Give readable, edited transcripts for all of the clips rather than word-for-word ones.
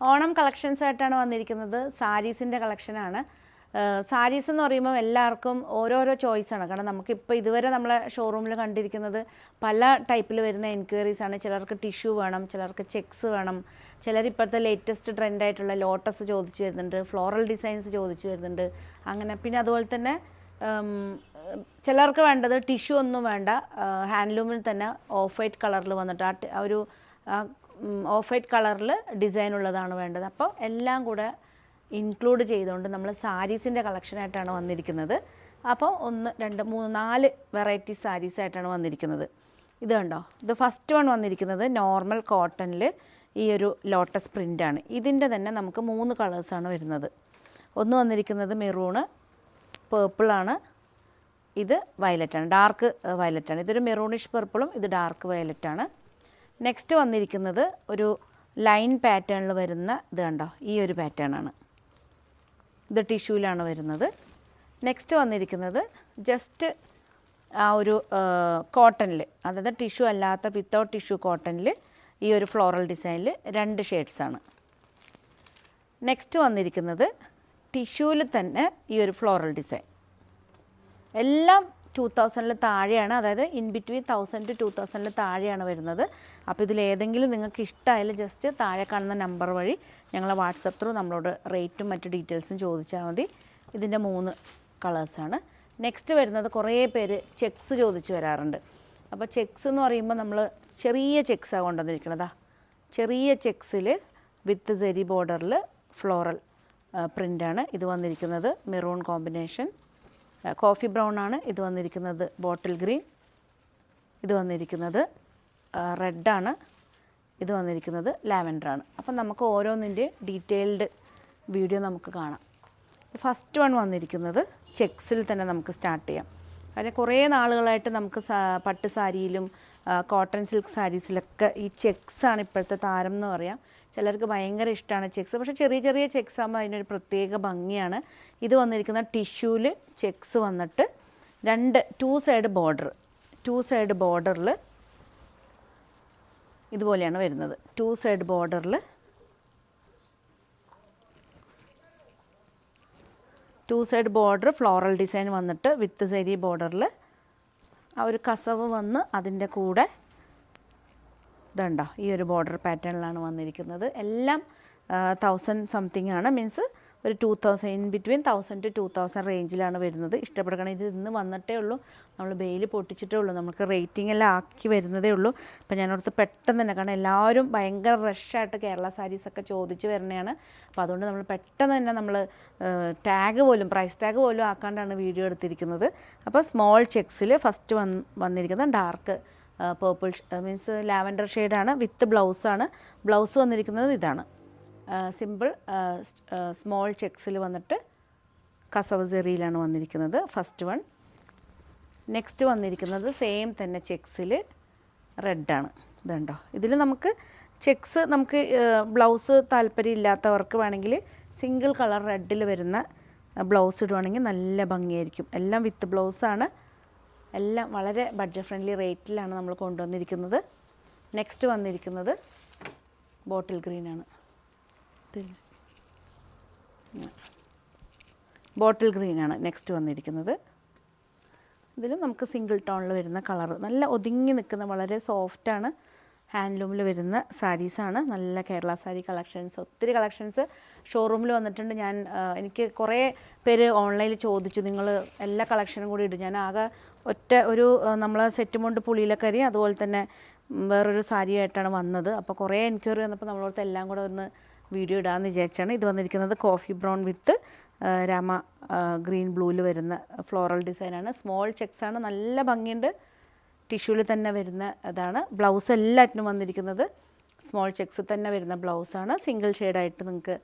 Onam collections ആയിട്ടാണ് വന്നിരിക്കുന്നത്. സാരീസിൻ്റെ കളക്ഷനാണ്. സാരീസ് എന്ന് പറയുമ്പോൾ എല്ലാവർക്കും ഓരോരോ ചോയ്സാണ്. കാരണം നമുക്കിപ്പോൾ ഇതുവരെ നമ്മളെ ഷോറൂമിൽ കണ്ടിരിക്കുന്നത് പല ടൈപ്പിൽ വരുന്ന എൻക്വയറീസ് ആണ്. ചിലർക്ക് ടിഷ്യൂ വേണം, ചിലർക്ക് ചെക്സ് വേണം, ചിലർ ഇപ്പോഴത്തെ ലേറ്റസ്റ്റ് ട്രെൻഡായിട്ടുള്ള ലോട്ടസ് ചോദിച്ചു വരുന്നുണ്ട്, ഫ്ലോറൽ ഡിസൈൻസ് ചോദിച്ചു വരുന്നുണ്ട്. അങ്ങനെ പിന്നെ അതുപോലെ തന്നെ ചിലർക്ക് വേണ്ടത് ടിഷ്യൂ ഒന്നും വേണ്ട, ഹാൻഡ്ലൂമിൽ തന്നെ ഓഫ് വൈറ്റ് കളറിൽ വന്നിട്ട് ആ ഒരു ഓഫ് വൈറ്റ് കളറിൽ ഡിസൈൻ ഉള്ളതാണ് വേണ്ടത്. അപ്പോൾ എല്ലാം കൂടെ ഇൻക്ലൂഡ് ചെയ്തുകൊണ്ട് നമ്മൾ സാരീസിൻ്റെ കളക്ഷനായിട്ടാണ് വന്നിരിക്കുന്നത്. അപ്പോൾ 1 2 3 4 വെറൈറ്റി സാരീസായിട്ടാണ് വന്നിരിക്കുന്നത്. ഇത് കണ്ടോ, ഇത് ഫസ്റ്റ് വൺ വന്നിരിക്കുന്നത് നോർമൽ കോട്ടണിൽ ഈ ഒരു ലോട്ടസ് പ്രിൻ്റാണ്. ഇതിൻ്റെ തന്നെ നമുക്ക് 3 കളേഴ്സാണ് വരുന്നത്. ഒന്ന് വന്നിരിക്കുന്നത് മെറൂണ്, പേർപ്പിളാണ്, ഇത് വയലറ്റാണ്, ഡാർക്ക് വയലറ്റാണ്. ഇതൊരു മെറൂണിഷ് പർപ്പിളും ഇത് ഡാർക്ക് വയലറ്റാണ്. നെക്സ്റ്റ് വന്നിരിക്കുന്നത് ഒരു ലൈൻ പാറ്റേണിൽ വരുന്ന ഇത് കണ്ടോ, ഈ ഒരു പാറ്റേൺ ആണ്. ഇത് ടിഷ്യൂലാണ് വരുന്നത്. നെക്സ്റ്റ് വന്നിരിക്കുന്നത് ജസ്റ്റ് ആ ഒരു കോട്ടണിൽ, അതായത് ടിഷ്യൂ അല്ലാത്ത വിത്തൗട്ട് ടിഷ്യൂ കോട്ടണിൽ ഈ ഒരു ഫ്ലോറൽ ഡിസൈനിൽ 2 ഷെയ്ഡ്സാണ്. നെക്സ്റ്റ് വന്നിരിക്കുന്നത് ടിഷ്യൂവിൽ തന്നെ ഈ ഒരു ഫ്ലോറൽ ഡിസൈൻ. എല്ലാം 2000 താഴെയാണ്, അതായത് ഇൻ ബിറ്റ്വീൻ 1000 to 2000 താഴെയാണ് വരുന്നത്. അപ്പോൾ ഇതിലേതെങ്കിലും നിങ്ങൾക്ക് ഇഷ്ടമായാലും ജസ്റ്റ് താഴെ കാണുന്ന നമ്പർ വഴി ഞങ്ങളെ വാട്സപ്പ് ത്രൂ നമ്മളോട് റേറ്റും മറ്റ് ഡീറ്റെയിൽസും ചോദിച്ചാൽ മതി. ഇതിൻ്റെ 3 കളേഴ്സാണ്. നെക്സ്റ്റ് വരുന്നത് കുറേ പേര് ചെക്സ് ചോദിച്ച് വരാറുണ്ട്. അപ്പോൾ ചെക്സ് എന്ന് പറയുമ്പോൾ നമ്മൾ ചെറിയ ചെക്സാണ് കൊണ്ടുവന്നിരിക്കണതാ. ചെറിയ ചെക്സിൽ വിത്ത് സെരി ബോർഡറിൽ ഫ്ലോറൽ പ്രിൻ്റാണ് ഇത് വന്നിരിക്കുന്നത്. മെറൂൺ കോമ്പിനേഷൻ, കോഫി ബ്രൗൺ ആണ് ഇത് വന്നിരിക്കുന്നത്. ബോട്ടിൽ ഗ്രീൻ, ഇത് വന്നിരിക്കുന്നത് റെഡാണ്, ഇത് വന്നിരിക്കുന്നത് ലാവൻഡറാണ്. അപ്പം നമുക്ക് ഓരോന്നിൻ്റെ ഡീറ്റെയിൽഡ് വീഡിയോ നമുക്ക് കാണാം. ഫസ്റ്റ് വൺ വന്നിരിക്കുന്നത് ചെക്സിൽ തന്നെ നമുക്ക് സ്റ്റാർട്ട് ചെയ്യാം. കാരണം കുറേ നാളുകളായിട്ട് നമുക്ക് പട്ട് സാരിയിലും കോട്ടൺ സിൽക്ക് സാരീസിലൊക്കെ ഈ ചെക്സാണ് ഇപ്പോഴത്തെ താരം എന്ന് പറയാം. ചിലർക്ക് ഭയങ്കര ഇഷ്ടമാണ് ചെക്സ്. പക്ഷേ ചെറിയ ചെറിയ ചെക്സ് ആകുമ്പോൾ അതിനൊരു പ്രത്യേക ഭംഗിയാണ്. ഇത് വന്നിരിക്കുന്ന ടിഷ്യൂവിൽ ചെക്സ് വന്നിട്ട് 2 സൈഡ് ബോർഡറിൽ ഇതുപോലെയാണ് വരുന്നത്. 2 സൈഡ് ബോർഡറിൽ 2 സൈഡ് ബോർഡർ ഫ്ലോറൽ ഡിസൈൻ വന്നിട്ട് വിത്ത് സെരി ബോർഡറിൽ ആ ഒരു കസവ് വന്ന് അതിൻ്റെ കൂടെ ഇതുണ്ടോ ഈ ഒരു ബോർഡർ പാറ്റേണിലാണ് വന്നിരിക്കുന്നത്. എല്ലാം 1000 സംതിങ് ആണ്, മീൻസ് ഒരു 2000 ഇൻ ബിറ്റ്വീൻ 1000 to 2000 റേഞ്ചിലാണ് വരുന്നത്. ഇഷ്ടപ്പെടുകയാണെങ്കിൽ ഇത് ഇന്ന് വന്നിട്ടേ ഉള്ളൂ, നമ്മൾ ബെയിൽ പൊട്ടിച്ചിട്ടേ ഉള്ളൂ, നമുക്ക് റേറ്റിംഗ് എല്ലാം ആക്കി വരുന്നതേ ഉള്ളൂ. അപ്പോൾ ഞാനോർത്ത് പെട്ടെന്ന് തന്നെ, കാരണം എല്ലാവരും ഭയങ്കര റഷായിട്ട് കേരള സാരീസൊക്കെ ചോദിച്ച് വരുന്നതാണ്. അപ്പോൾ അതുകൊണ്ട് നമ്മൾ പെട്ടെന്ന് തന്നെ നമ്മൾ പ്രൈസ് ടാഗ് പോലും ആക്കാണ്ടാണ് വീഡിയോ എടുത്തിരിക്കുന്നത്. അപ്പോൾ സ്മോൾ ചെക്സിൽ ഫസ്റ്റ് വന്നിരിക്കുന്നത് ഡാർക്ക് പേർപ്പിൾ മീൻസ് ലാവൻഡർ ഷെയ്ഡാണ് വിത്ത് ബ്ലൗസാണ്. ബ്ലൗസ് വന്നിരിക്കുന്നത് ഇതാണ്, സിമ്പിൾ സ്മോൾ ചെക്സിൽ വന്നിട്ട് കസവ് സെറിയിലാണ് വന്നിരിക്കുന്നത് ഫസ്റ്റ് വൺ. നെക്സ്റ്റ് വന്നിരിക്കുന്നത് സെയിം തന്നെ ചെക്സിൽ റെഡാണ്. ഇതുണ്ടോ, ഇതിൽ നമുക്ക് ചെക്സ് നമുക്ക് ബ്ലൗസ് താല്പര്യമില്ലാത്തവർക്ക് വേണമെങ്കിൽ സിംഗിൾ കളർ റെഡിൽ വരുന്ന ബ്ലൗസ് ഇടുവാണെങ്കിൽ നല്ല ഭംഗിയായിരിക്കും. എല്ലാം വിത്ത് ബ്ലൗസാണ്, എല്ലാം വളരെ ബഡ്ജറ്റ് ഫ്രണ്ട്ലി റേറ്റിലാണ് നമ്മൾ കൊണ്ടുവന്നിരിക്കുന്നത്. നെക്സ്റ്റ് വന്നിരിക്കുന്നത് ബോട്ടിൽ ഗ്രീനാണ്. ബോട്ടിൽ ഗ്രീനാണ് നെക്സ്റ്റ് വന്നിരിക്കുന്നത്. ഇതിൽ നമുക്ക് സിംഗിൾ ടോണിൽ വരുന്ന കളർ, നല്ല ഒതുങ്ങി നിൽക്കുന്ന വളരെ സോഫ്റ്റാണ്, ഹാൻഡ്ലൂമിൽ വരുന്ന സാരീസാണ്. നല്ല കേരള സാരി കളക്ഷൻസ്, ഒത്തിരി കളക്ഷൻസ് ഷോറൂമിൽ വന്നിട്ടുണ്ട്. എനിക്ക് കുറേ പേര് ഓൺലൈനിൽ ചോദിച്ചു നിങ്ങൾ എല്ലാ കളക്ഷനും കൂടി ഇടും. ഞാൻ ആകെ ഒരു നമ്മളെ സെറ്റ് മുണ്ട് പുളിയിലക്കരി അതുപോലെ തന്നെ വേറൊരു സാരിയായിട്ടാണ് വന്നത്. അപ്പോൾ കുറേ എൻക്വയറി വന്നപ്പോൾ നമ്മളോടത്ത് എല്ലാം കൂടെ ഒന്ന് വീഡിയോ ഇടാമെന്ന് വിചാരിച്ചാണ്. ഇത് വന്നിരിക്കുന്നത് കോഫി ബ്രൗൺ വിത്ത് രാമ ഗ്രീൻ ബ്ലൂവിൽ വരുന്ന ഫ്ലോറൽ ഡിസൈനാണ്. സ്മോൾ ചെക്സാണ്, നല്ല ഭംഗിയുണ്ട്. ടിഷ്യൂവിൽ തന്നെ വരുന്ന അതാണ്. ബ്ലൗസ് എല്ലാറ്റിനും വന്നിരിക്കുന്നത് സ്മോൾ ചെക്സ് തന്നെ വരുന്ന ബ്ലൗസാണ്. സിംഗിൾ ഷെയ്ഡായിട്ട് നിങ്ങൾക്ക്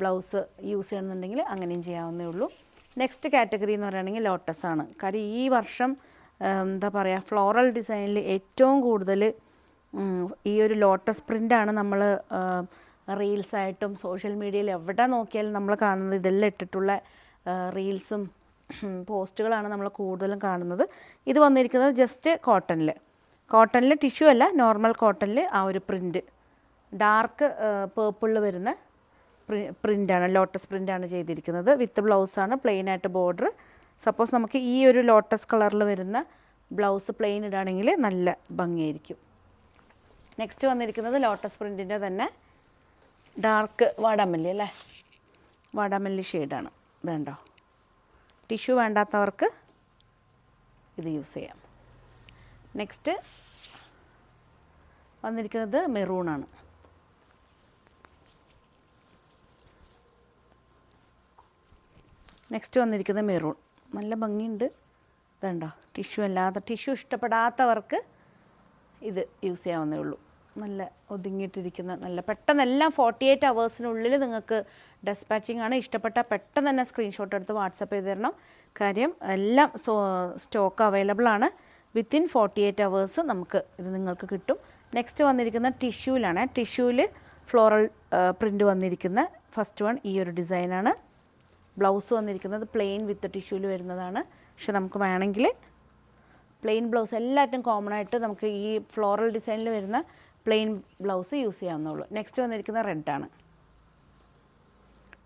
ബ്ലൗസ് യൂസ് ചെയ്യണമെന്നുണ്ടെങ്കിൽ അങ്ങനെയും ചെയ്യാവുന്നേ ഉള്ളൂ. നെക്സ്റ്റ് കാറ്റഗറി എന്ന് പറയുകയാണെങ്കിൽ ലോട്ടസ് ആണ്. കാര്യം ഈ വർഷം എന്താ പറയുക, ഫ്ലോറൽ ഡിസൈനിൽ ഏറ്റവും കൂടുതൽ ഈ ഒരു ലോട്ടസ് പ്രിൻ്റാണ് നമ്മൾ റീൽസായിട്ടും സോഷ്യൽ മീഡിയയിൽ എവിടെ നോക്കിയാലും നമ്മൾ കാണുന്നത്. ഇതെല്ലാം ഇട്ടിട്ടുള്ള റീൽസും പോസ്റ്റുകളാണ് നമ്മൾ കൂടുതലും കാണുന്നത്. ഇത് വന്നിരിക്കുന്നത് ജസ്റ്റ് കോട്ടണിൽ ടിഷ്യൂ അല്ല, നോർമൽ കോട്ടണിൽ ആ ഒരു പ്രിൻ്റ് ഡാർക്ക് പേർപ്പിളിൽ വരുന്ന പ്രിൻ്റാണ്, ലോട്ടസ് പ്രിൻ്റാണ് ചെയ്തിരിക്കുന്നത്. വിത്ത് ബ്ലൗസാണ്, പ്ലെയിൻ ആയിട്ട് ബോർഡർ. സപ്പോസ് നമുക്ക് ഈ ഒരു ലോട്ടസ് കളറിൽ വരുന്ന ബ്ലൗസ് പ്ലെയിൻ ഇടുകയാണെങ്കിൽ നല്ല ഭംഗിയായിരിക്കും. നെക്സ്റ്റ് വന്നിരിക്കുന്നത് ലോട്ടസ് പ്രിൻറ്റിൻ്റെ തന്നെ ഡാർക്ക് വാടാമല്ലി അല്ലേ, വാടാമല്ലി ഷെയ്ഡാണ്. ഇതുണ്ടോ, ടിഷ്യൂ വേണ്ടാത്തവർക്ക് ഇത് യൂസ് ചെയ്യാം. നെക്സ്റ്റ് വന്നിരിക്കുന്നത് മെറൂണാണ്. നെക്സ്റ്റ് വന്നിരിക്കുന്നത് മെറൂൺ, നല്ല ഭംഗിയുണ്ട്. ഇതുണ്ടോ, ടിഷ്യൂ അല്ലാതെ, ടിഷ്യൂ ഇഷ്ടപ്പെടാത്തവർക്ക് ഇത് യൂസ് ചെയ്യാവുന്നേ ഉള്ളൂ. നല്ല ഒതുങ്ങിയിട്ടിരിക്കുന്ന, നല്ല പെട്ടെന്ന് എല്ലാം 48 അവേഴ്സിനുള്ളിൽ നിങ്ങൾക്ക് ഡെസ്പാച്ചിങ് ആണ്. ഇഷ്ടപ്പെട്ടാൽ പെട്ടെന്ന് തന്നെ സ്ക്രീൻഷോട്ട് എടുത്ത് വാട്സപ്പ് ചെയ്ത് തരണം. കാര്യം എല്ലാം സ്റ്റോക്ക് അവൈലബിൾ ആണ്. വിത്തിൻ 48 അവേഴ്സ് നമുക്ക് ഇത് നിങ്ങൾക്ക് കിട്ടും. നെക്സ്റ്റ് വന്നിരിക്കുന്ന ടിഷ്യൂവിലാണ്. ടിഷ്യൂവിൽ ഫ്ലോറൽ പ്രിൻ്റ് വന്നിരിക്കുന്ന ഫസ്റ്റ് വൺ ഈ ഒരു ഡിസൈനാണ്. ബ്ലൗസ് വന്നിരിക്കുന്നത് പ്ലെയിൻ വിത്ത് ടിഷ്യൂവിൽ വരുന്നതാണ്. പക്ഷെ നമുക്ക് വേണമെങ്കിൽ പ്ലെയിൻ ബ്ലൗസ് എല്ലാറ്റും കോമൺ ആയിട്ട് നമുക്ക് ഈ ഫ്ലോറൽ ഡിസൈനിൽ വരുന്ന പ്ലെയിൻ ബ്ലൗസ് യൂസ് ചെയ്യാവുന്നുള്ളൂ. നെക്സ്റ്റ് വന്നിരിക്കുന്ന റെഡാണ്.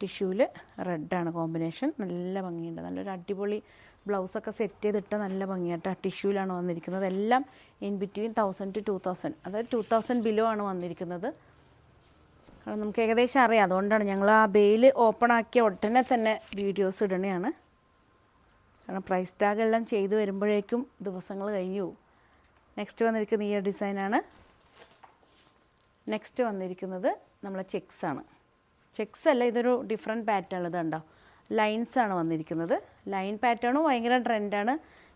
ടിഷ്യൂവിൽ റെഡാണ് കോമ്പിനേഷൻ. നല്ല ഭംഗിയുണ്ട്, നല്ലൊരു അടിപൊളി ബ്ലൗസൊക്കെ സെറ്റ് ചെയ്തിട്ട് നല്ല ഭംഗിയായിട്ട് ടിഷ്യൂവിലാണ് വന്നിരിക്കുന്നത്. എല്ലാം ഇൻ ബിറ്റ്വീൻ 1000 to 2000, അതായത് 2000 ബിലോ ആണ് വന്നിരിക്കുന്നത്. കാരണം നമുക്ക് ഏകദേശം അറിയാം, അതുകൊണ്ടാണ് ഞങ്ങൾ ആ ബെയിൽ ഓപ്പൺ ആക്കിയ ഉടനെ തന്നെ വീഡിയോസ് ഇടണയാണ്. കാരണം പ്രൈസ് ടാഗ് എല്ലാം ചെയ്ത് വരുമ്പോഴേക്കും ദിവസങ്ങൾ കഴിഞ്ഞു. നെക്സ്റ്റ് വന്നിരിക്കുന്ന ഈ ഡിസൈനാണ്. നെക്സ്റ്റ് വന്നിരിക്കുന്നത് നമ്മളെ ചെക്സാണ്. ചെക്സ് അല്ല, ഇതൊരു ഡിഫറെൻറ്റ് പാറ്റേൺ. ഇതുണ്ടോ, ലൈൻസാണ് വന്നിരിക്കുന്നത്. ലൈൻ പാറ്റേണും ഭയങ്കര ട്രെൻഡാണ്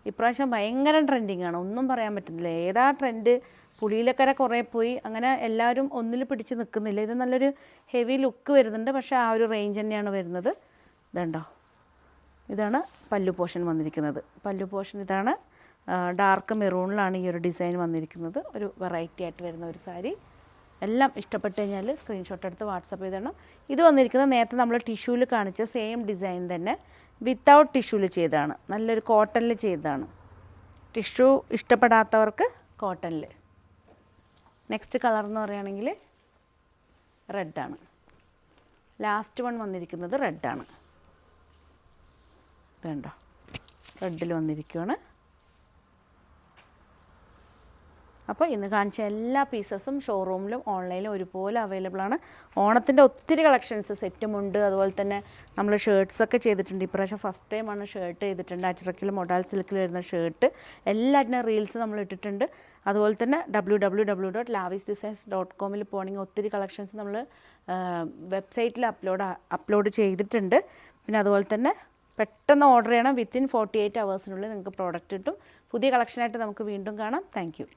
ഇപ്രാവശ്യം, ഭയങ്കര ട്രെൻഡിങ് ആണ്, ഒന്നും പറയാൻ പറ്റുന്നില്ല. ഏതാ ട്രെൻഡ്, പുളിയിലക്കര കുറേ പോയി, അങ്ങനെ എല്ലാവരും ഒന്നിൽ പിടിച്ച് നിൽക്കുന്നില്ല. ഇത് നല്ലൊരു ഹെവി ലുക്ക് വരുന്നുണ്ട്, പക്ഷേ ആ ഒരു റേഞ്ച് തന്നെയാണ് വരുന്നത്. ഇതുണ്ടോ, ഇതാണ് പല്ലു പോർഷൻ വന്നിരിക്കുന്നത്. പല്ലു പോർഷൻ ഇതാണ്. ഡാർക്ക് മെറൂണിലാണ് ഈ ഒരു ഡിസൈൻ വന്നിരിക്കുന്നത്. ഒരു വെറൈറ്റി ആയിട്ട് വരുന്ന ഒരു സാരി. എല്ലാം ഇഷ്ടപ്പെട്ട് കഴിഞ്ഞാൽ സ്ക്രീൻഷോട്ട് എടുത്ത് വാട്സപ്പ് ചെയ്തണം. ഇത് വന്നിരിക്കുന്നത് നേരത്തെ നമ്മൾ ടിഷ്യൂവിൽ കാണിച്ച സെയിം ഡിസൈൻ തന്നെ വിത്തൗട്ട് ടിഷ്യൂവിൽ ചെയ്തതാണ്. നല്ലൊരു കോട്ടണിൽ ചെയ്തതാണ്. ടിഷ്യൂ ഇഷ്ടപ്പെടാത്തവർക്ക് കോട്ടണിൽ. നെക്സ്റ്റ് കളർ എന്ന് പറയുകയാണെങ്കിൽ റെഡാണ്. ലാസ്റ്റ് വൺ വന്നിരിക്കുന്നത് റെഡാണ്. ഇതുണ്ടോ, റെഡിൽ വന്നിരിക്കുകയാണ്. അപ്പോൾ ഇന്ന് കാണിച്ച എല്ലാ പീസസും ഷോറൂമിലും ഓൺലൈനിലും ഒരുപോലെ അവൈലബിൾ ആണ്. ഓണത്തിൻ്റെ ഒത്തിരി കളക്ഷൻസ് സെറ്റുമുണ്ട്. അതുപോലെ തന്നെ നമ്മൾ ഷർട്ട്സൊക്കെ ചെയ്തിട്ടുണ്ട്. ഇപ്രാവശ്യം ഫസ്റ്റ് ടൈമാണ് ഷർട്ട് ചെയ്തിട്ടുണ്ട്. അച്ചറക്കിൽ മൊഡാൽ സിൽക്കിൽ വരുന്ന ഷർട്ട് എല്ലാറ്റിനും റീൽസ് നമ്മൾ ഇട്ടിട്ടുണ്ട്. അതുപോലെ തന്നെ www.lavisdesigns.com പോകണമെങ്കിൽ ഒത്തിരി കളക്ഷൻസ് നമ്മൾ വെബ്സൈറ്റിൽ അപ്ലോഡ് ചെയ്തിട്ടുണ്ട്. പിന്നെ അതുപോലെ തന്നെ പെട്ടെന്ന് ഓർഡർ ചെയ്യണം. വിത്തിൻ 48 അവേഴ്സിനുള്ളിൽ നിങ്ങൾക്ക് പ്രോഡക്റ്റ് കിട്ടും. പുതിയ കളക്ഷനായിട്ട് നമുക്ക് വീണ്ടും കാണാം. Thank you.